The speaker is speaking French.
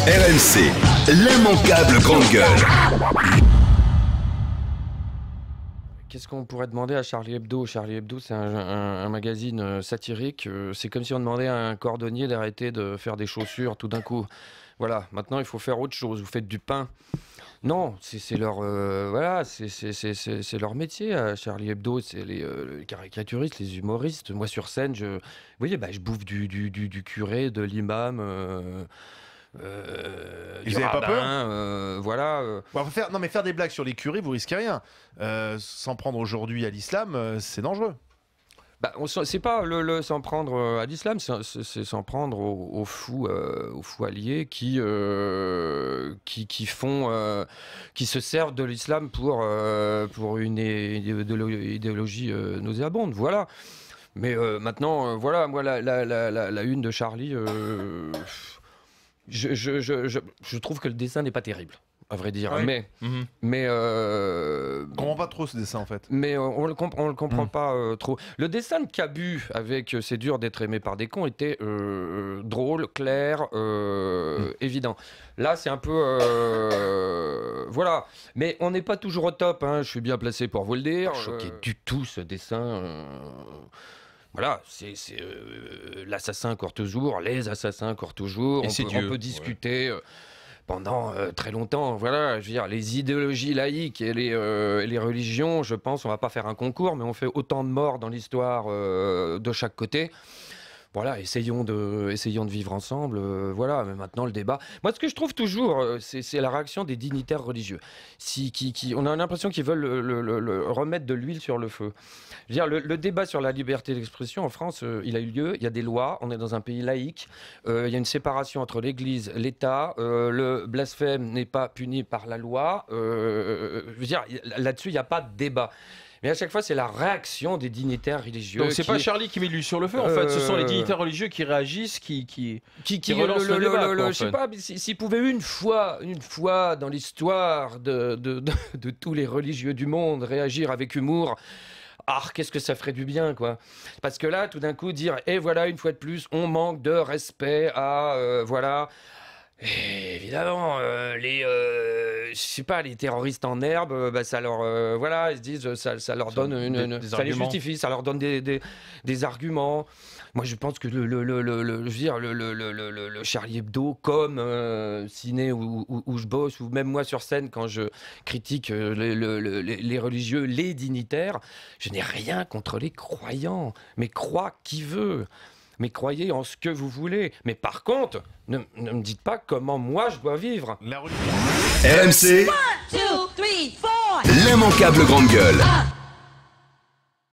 RMC, l'immanquable grande gueule. Qu'est-ce qu'on pourrait demander à Charlie Hebdo? Charlie Hebdo, c'est un magazine satirique. C'est comme si on demandait à un cordonnier d'arrêter de faire des chaussures tout d'un coup. Voilà, maintenant il faut faire autre chose. Vous faites du pain. Non, c'est leur voilà, c'est leur métier à Charlie Hebdo. C'est les caricaturistes, les humoristes. Moi sur scène, vous voyez, je bouffe du curé, de l'imam. Vous Du avez pas peur rabbin, voilà. Bon, non, mais faire des blagues sur les curés, vous risquez rien. S'en prendre aujourd'hui à l'islam, c'est dangereux. C'est pas le s'en prendre à l'islam, c'est s'en prendre aux fous alliés qui font, qui se servent de l'islam pour une idéologie nauséabonde. Voilà. Mais maintenant, voilà, moi la une de Charlie. Je trouve que le dessin n'est pas terrible, à vrai dire. Ouais. Mais On comprend pas trop ce dessin en fait. Mais on le comprend pas trop. Le dessin de Cabu avec C'est dur d'être aimé par des cons était drôle, clair, évident. Là, c'est un peu voilà. Mais on n'est pas toujours au top. Hein. Je suis bien placé pour vous le dire. Choqué du tout ce dessin. Voilà, c'est l'assassin court toujours, les assassins courent toujours. On peut discuter pendant très longtemps. Voilà, je veux dire, les idéologies laïques et les religions, je pense, on va pas faire un concours, mais on fait autant de morts dans l'histoire de chaque côté. Voilà, essayons de vivre ensemble. Voilà, mais maintenant le débat. Moi, ce que je trouve toujours, c'est la réaction des dignitaires religieux. On a l'impression qu'ils veulent remettre de l'huile sur le feu. Je veux dire, le débat sur la liberté d'expression en France, il a eu lieu. Il y a des lois. On est dans un pays laïque. Il y a une séparation entre l'Église, l'État. Le blasphème n'est pas puni par la loi. Je veux dire, là-dessus, il n'y a pas de débat. Mais à chaque fois, c'est la réaction des dignitaires religieux. Donc c'est pas Charlie qui met de l'huile sur le feu, en fait. Ce sont les dignitaires religieux qui réagissent, qui relancent le débat. Quoi, je sais pas, s'ils pouvaient une fois dans l'histoire de tous les religieux du monde réagir avec humour. Ah, qu'est-ce que ça ferait du bien, quoi. Parce que là, tout d'un coup, dire, et voilà, une fois de plus, on manque de respect à, voilà. Et évidemment, je sais pas, les terroristes en herbe, ça leur, voilà, ils se disent, ça leur donne ça les justifie, ça leur donne des arguments. Moi, je pense que je veux dire, le Charlie Hebdo, comme ciné où je bosse, ou même moi sur scène quand je critique les religieux, les dignitaires, je n'ai rien contre les croyants, mais croit qui veut. Mais croyez en ce que vous voulez. Mais par contre, ne me dites pas comment moi je dois vivre. RMC, l'immanquable grande gueule.